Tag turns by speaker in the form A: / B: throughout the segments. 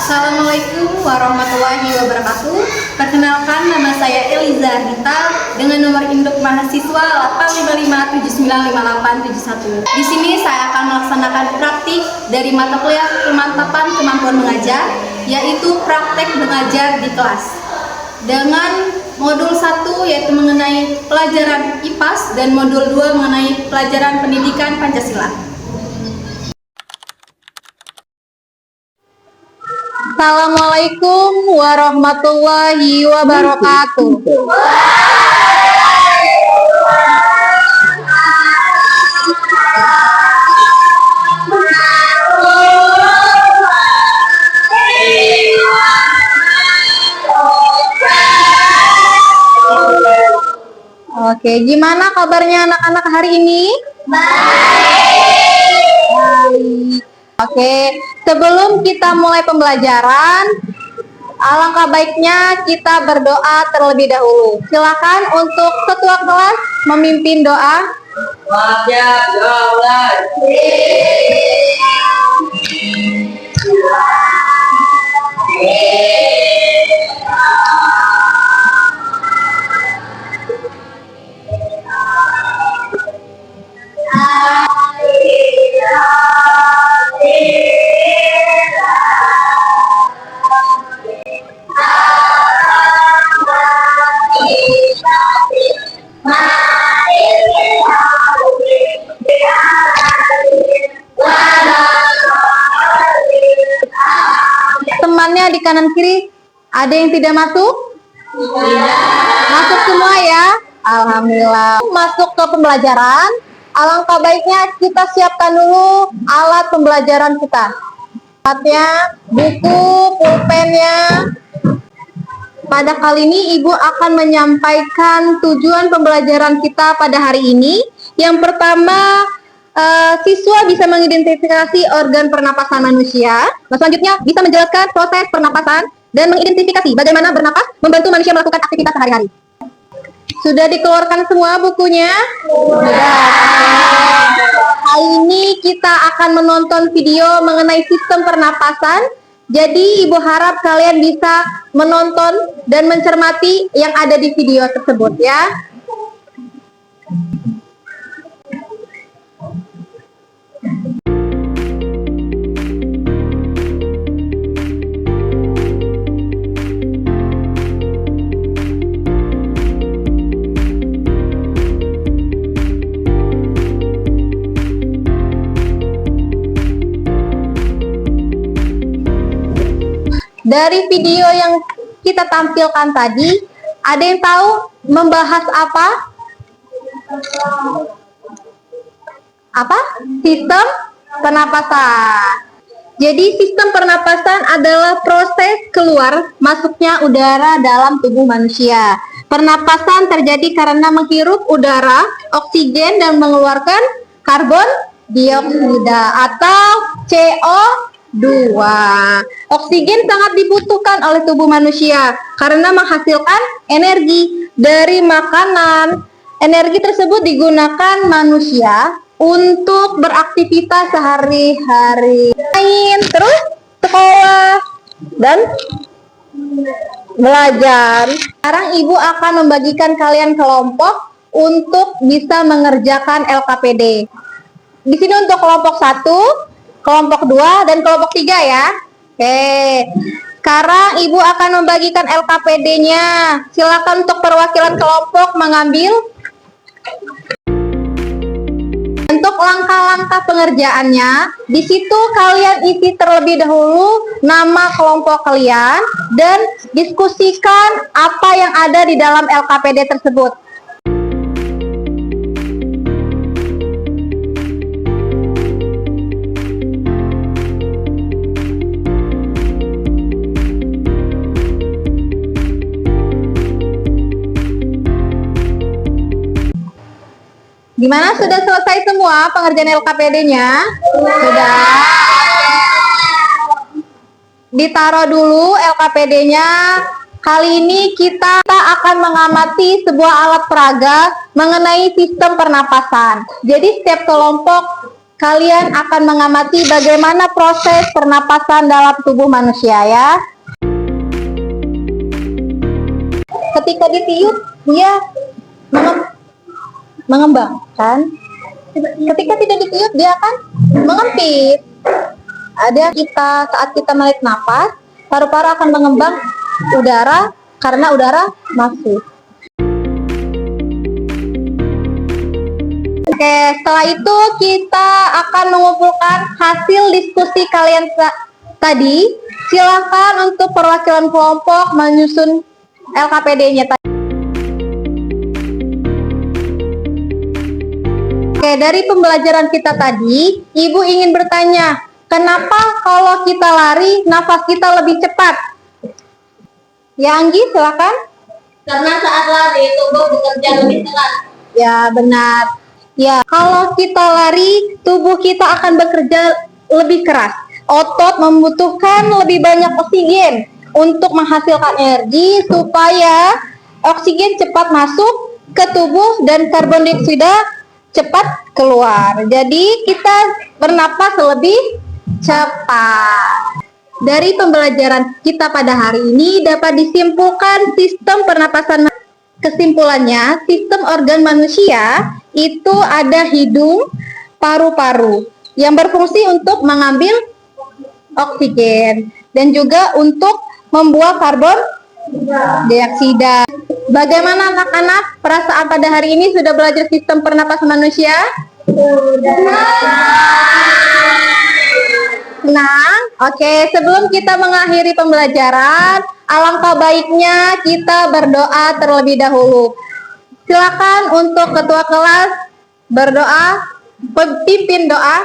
A: Assalamualaikum warahmatullahi wabarakatuh. Perkenalkan, nama saya Eliza Gita dengan nomor induk mahasiswa 855795871. Di sini saya akan melaksanakan praktik dari mata kuliah pemantapan kemampuan mengajar, yaitu praktek mengajar di kelas. Dengan modul 1 yaitu mengenai pelajaran IPAS dan modul 2 mengenai pelajaran pendidikan Pancasila. Assalamualaikum warahmatullahi wabarakatuh. Oke, gimana kabarnya anak-anak hari ini? Baik. Oke, sebelum kita mulai pembelajaran, alangkah baiknya kita berdoa terlebih dahulu. Silakan untuk ketua kelas memimpin doa. Temannya di kanan kiri, ada yang tidak masuk? Tidak. Masuk semua ya? Alhamdulillah. Masuk ke pembelajaran, alangkah baiknya kita siapkan dulu alat pembelajaran kita. Alatnya, buku, pulpennya. Pada kali ini Ibu akan menyampaikan tujuan pembelajaran kita pada hari ini. Yang pertama, siswa bisa mengidentifikasi organ pernapasan manusia. Nah, selanjutnya bisa menjelaskan proses pernapasan dan mengidentifikasi bagaimana bernapas membantu manusia melakukan aktivitas sehari-hari. Sudah dikeluarkan semua bukunya? Sudah. Kali ini kita akan menonton video mengenai sistem pernapasan. Jadi Ibu harap kalian bisa menonton dan mencermati yang ada di video tersebut ya. Dari video yang kita tampilkan tadi, ada yang tahu membahas apa? Apa? Sistem pernapasan. Jadi sistem pernapasan adalah proses keluar masuknya udara dalam tubuh manusia. Pernapasan terjadi karena menghirup udara, oksigen dan mengeluarkan karbon dioksida atau CO2. Oksigen sangat dibutuhkan oleh tubuh manusia karena menghasilkan energi dari makanan. Energi tersebut digunakan manusia untuk beraktivitas sehari-hari, main, terus sekolah dan belajar. Sekarang Ibu akan membagikan kalian kelompok untuk bisa mengerjakan LKPD. Di sini untuk kelompok 1, kelompok 2, dan kelompok 3 ya. Oke. Sekarang Ibu akan membagikan LKPD-nya. Silakan untuk perwakilan kelompok mengambil. Untuk langkah-langkah pengerjaannya, di situ kalian isi terlebih dahulu nama kelompok kalian dan diskusikan apa yang ada di dalam LKPD tersebut. Gimana, sudah selesai semua pengerjaan LKPD-nya? Sudah. Ditaruh dulu LKPD-nya. Kali ini kita akan mengamati sebuah alat peraga mengenai sistem pernapasan. Jadi setiap kelompok kalian akan mengamati bagaimana proses pernapasan dalam tubuh manusia ya. Ketika ditiup, dia mengembang, kan? Ketika tidak ditiup, dia akan mengempit. Ada saat kita menarik nafas, paru-paru akan mengembang udara karena udara masuk. Oke, setelah itu kita akan mengumpulkan hasil diskusi kalian tadi. Silakan untuk perwakilan kelompok menyusun LKPD-nya tadi. Oke, dari pembelajaran kita tadi, Ibu ingin bertanya, kenapa kalau kita lari, nafas kita lebih cepat? Ya, Anggi, silakan.
B: Karena saat lari, tubuh bekerja lebih keras.
A: Ya, benar. Ya, kalau kita lari, tubuh kita akan bekerja lebih keras. Otot membutuhkan lebih banyak oksigen untuk menghasilkan energi supaya oksigen cepat masuk ke tubuh dan karbon dioksida cepat keluar. Jadi kita bernapas lebih cepat. Dari pembelajaran kita pada hari ini dapat disimpulkan sistem pernapasan. Kesimpulannya, sistem organ manusia itu ada hidung, paru-paru yang berfungsi untuk mengambil oksigen dan juga untuk membuang karbon dioksida. Bagaimana anak-anak perasaan pada hari ini sudah belajar sistem pernapasan manusia? Senang? Oke, sebelum kita mengakhiri pembelajaran, alangkah baiknya kita berdoa terlebih dahulu. Silakan untuk ketua kelas berdoa, pimpin doa.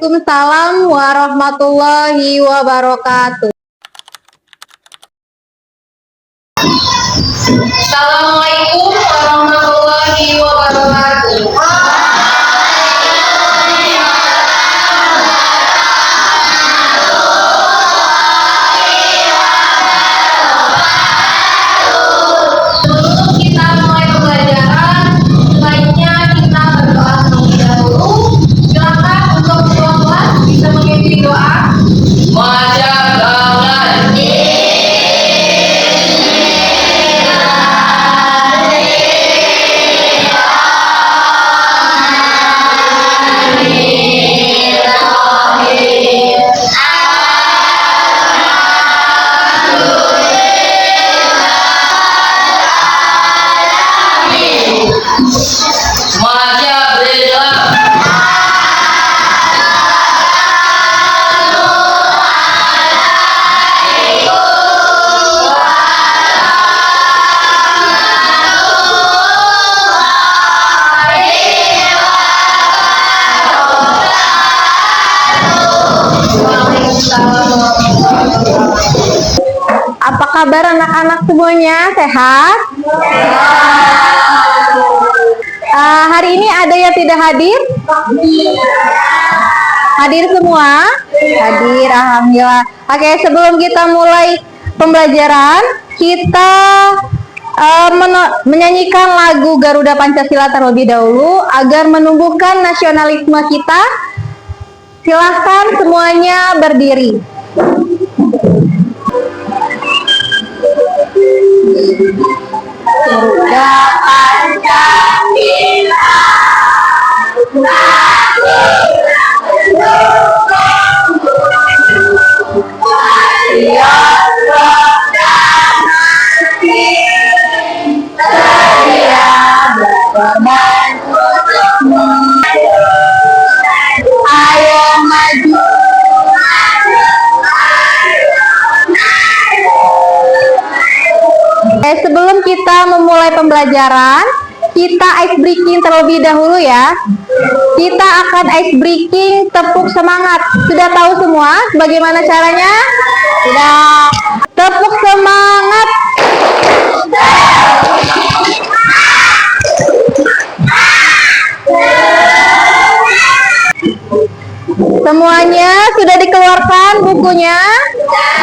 A: Waalaikumsalam warahmatullahi wabarakatuh.
B: Assalamualaikum warahmatullahi wabarakatuh. Sebelum kita mulai pembelajaran, sebaiknya kita berdoa terlebih dahulu. Silakan untuk ketua kelas bisa memimpin doa.
A: Apa kabar anak-anak semuanya? Sehat? Hari ini ada yang tidak hadir? Hadir semua? Hadir, alhamdulillah. Oke, sebelum kita mulai pembelajaran, kita menyanyikan lagu Garuda Pancasila terlebih dahulu agar menumbuhkan nasionalisme kita. Silahkan semuanya berdiri. Garuda Pancasila, ayo maju, memulai pembelajaran, kita ice breaking terlebih dahulu ya. Kita akan ice breaking tepuk semangat. Sudah tahu semua bagaimana caranya? Sudah. Tepuk semangat. Semuanya sudah dikeluarkan bukunya?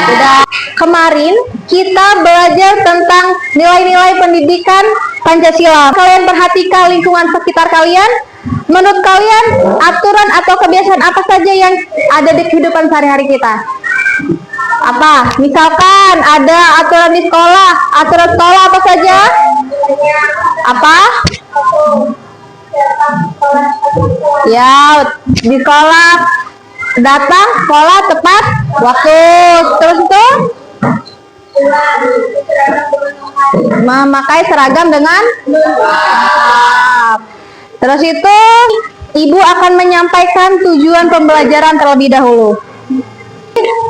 A: Sudah. Kemarin kita belajar tentang nilai-nilai pendidikan Pancasila. Kalian perhatikan lingkungan sekitar kalian. Menurut kalian, aturan atau kebiasaan apa saja yang ada di kehidupan sehari-hari kita? Apa? Misalkan ada aturan di sekolah. Aturan sekolah apa saja? Apa? Ya, di sekolah datang sekolah tepat waktu. Terus itu memakai seragam dengan terus itu ibu akan menyampaikan tujuan pembelajaran terlebih dahulu.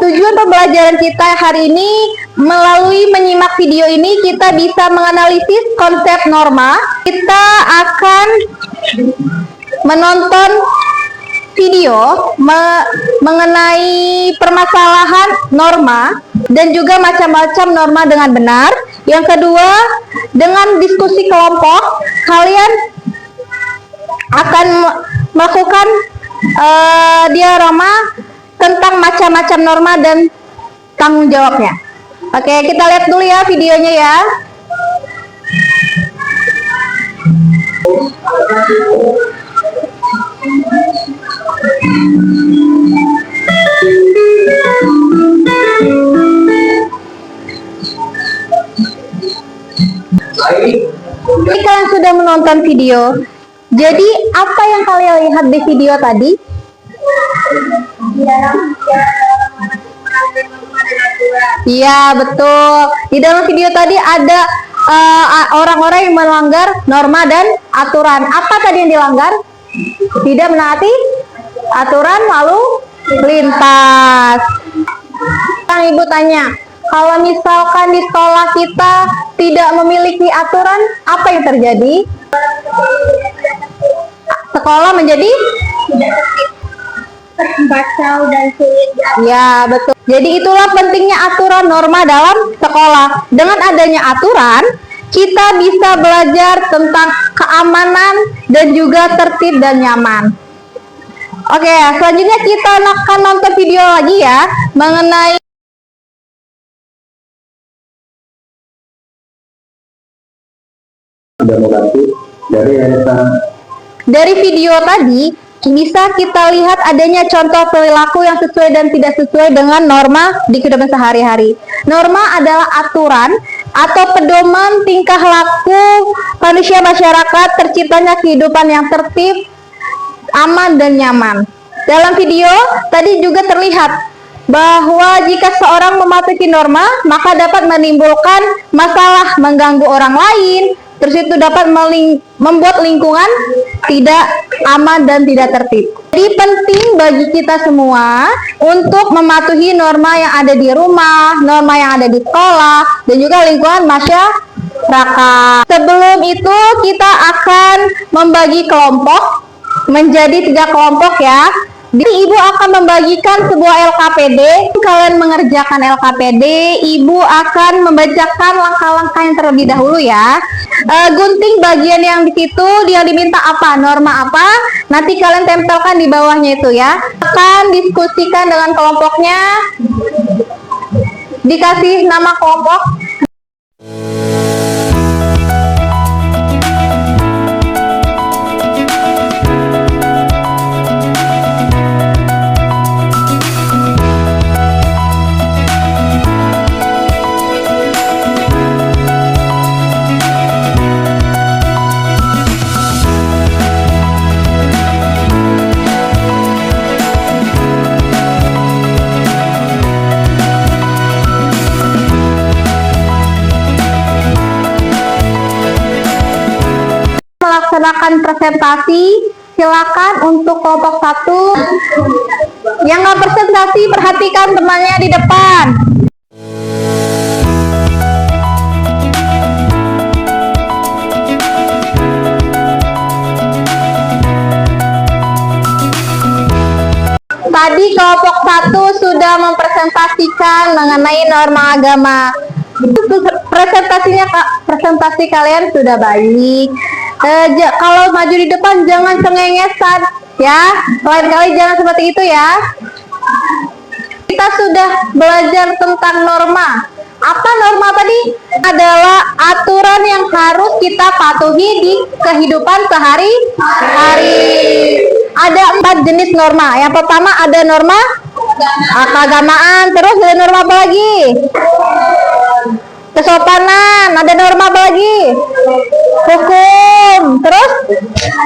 A: Tujuan pembelajaran kita hari ini, melalui menyimak video ini kita bisa menganalisis konsep norma. Kita akan menonton video mengenai permasalahan norma dan juga macam-macam norma dengan benar. Yang kedua, dengan diskusi kelompok, kalian akan melakukan diorama tentang macam-macam norma dan tanggung jawabnya. Oke, kita lihat dulu ya videonya ya. Jadi kalian sudah menonton video. Jadi apa yang kalian lihat di video tadi? Iya, betul. Di dalam video tadi ada orang-orang yang melanggar norma dan aturan. Apa tadi yang dilanggar? Tidak menaati aturan lalu lintas. Ibu tanya, kalau misalkan di sekolah kita tidak memiliki aturan, apa yang terjadi? Sekolah menjadi kacau dan sulit. Ya, betul. Jadi itulah pentingnya aturan norma dalam sekolah. Dengan adanya aturan, kita bisa belajar tentang keamanan dan juga tertib dan nyaman. Oke, selanjutnya kita akan nonton video lagi ya mengenai dari video tadi. Bisa kita lihat adanya contoh perilaku yang sesuai dan tidak sesuai dengan norma di kehidupan sehari-hari. Norma adalah aturan atau pedoman tingkah laku manusia masyarakat terciptanya kehidupan yang tertib, aman, dan nyaman. Dalam video tadi juga terlihat bahwa jika seorang mematuhi norma, maka dapat menimbulkan masalah, mengganggu orang lain. Terus itu dapat membuat lingkungan tidak aman dan tidak tertib. Jadi penting bagi kita semua untuk mematuhi norma yang ada di rumah, norma yang ada di sekolah, dan juga lingkungan masyarakat. Sebelum itu kita akan membagi kelompok menjadi 3 kelompok ya. Jadi ibu akan membagikan sebuah LKPD. Kalian mengerjakan LKPD, ibu akan membacakan langkah-langkah yang terlebih dahulu ya. Gunting bagian yang di situ dia diminta apa, norma apa, nanti kalian tempelkan di bawahnya itu ya. Akan diskusikan dengan kelompoknya, dikasih nama kelompok. Melaksanakan presentasi, silakan untuk kelompok 1. Yang nggak presentasi, perhatikan temannya di depan. Tadi kelompok 1 sudah mempresentasikan mengenai norma agama. Presentasi kalian sudah baik. Kalau maju di depan jangan cengengesan ya. Lain kali jangan seperti itu ya. Kita sudah belajar tentang norma. Apa norma tadi? Adalah aturan yang harus kita patuhi di kehidupan sehari-hari. Ada 4 jenis norma. Yang pertama ada norma keagamaan, terus ada norma apa lagi? Kesopanan, ada norma apa lagi? Hukum, terus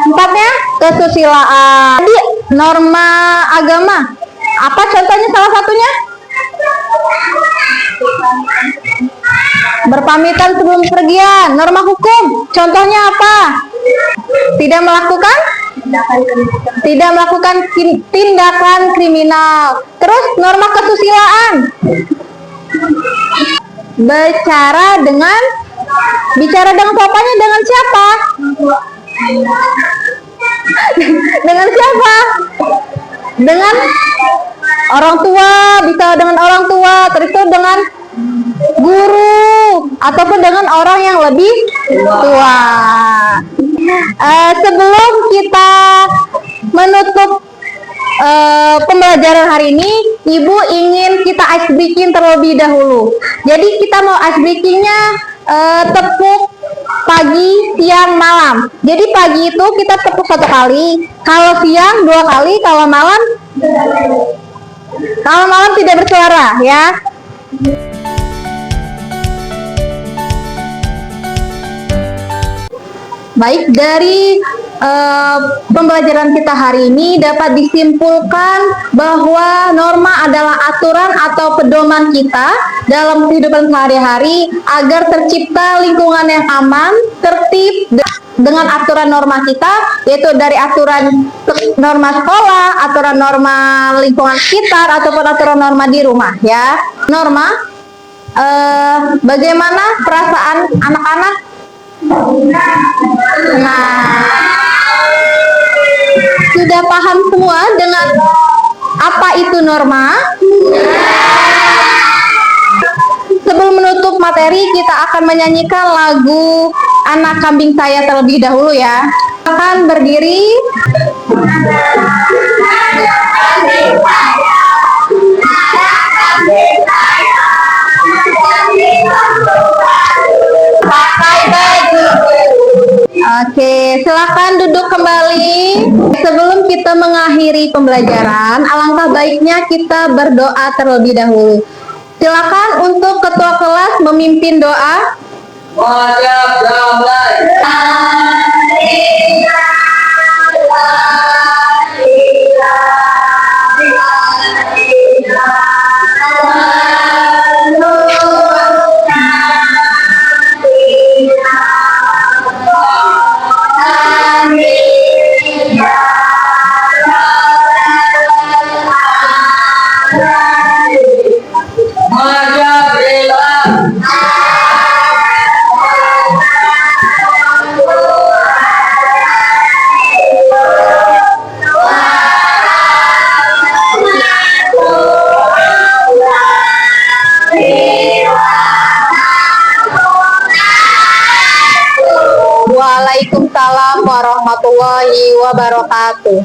A: empatnya kesusilaan. Jadi norma agama, apa contohnya salah satunya? Berpamitan sebelum pergian. Norma hukum, contohnya apa? Tidak melakukan tindakan kriminal. Terus norma kesusilaan, bicara dengan sopannya dengan siapa? Dengan siapa? Dengan orang tua, bisa dengan orang tua, terus itu dengan guru ataupun dengan orang yang lebih tua. Sebelum kita menutup pembelajaran hari ini, Ibu ingin kita ice breaking terlebih dahulu. Jadi kita mau ice breakingnya tepuk pagi, siang, malam. Jadi pagi itu kita tepuk 1 kali, kalau siang 2 kali, kalau malam tidak bersuara ya. Baik, dari pembelajaran kita hari ini dapat disimpulkan bahwa norma adalah aturan atau pedoman kita dalam kehidupan sehari-hari agar tercipta lingkungan yang aman, tertib dengan aturan norma kita, yaitu dari aturan norma sekolah, aturan norma lingkungan sekitar, ataupun aturan norma di rumah ya. Norma, bagaimana perasaan anak-anak? Nah, sudah paham semua dengan apa itu norma? Sebelum menutup materi, kita akan menyanyikan lagu Anak Kambing Saya terlebih dahulu ya. Akan berdiri. Pakai baju. Oke, silakan duduk kembali. Sebelum kita mengakhiri pembelajaran, alangkah baiknya kita berdoa terlebih dahulu. Silakan untuk ketua kelas memimpin doa.
C: Wajib damai.
A: Waalaikumsalam warahmatullahi wabarakatuh.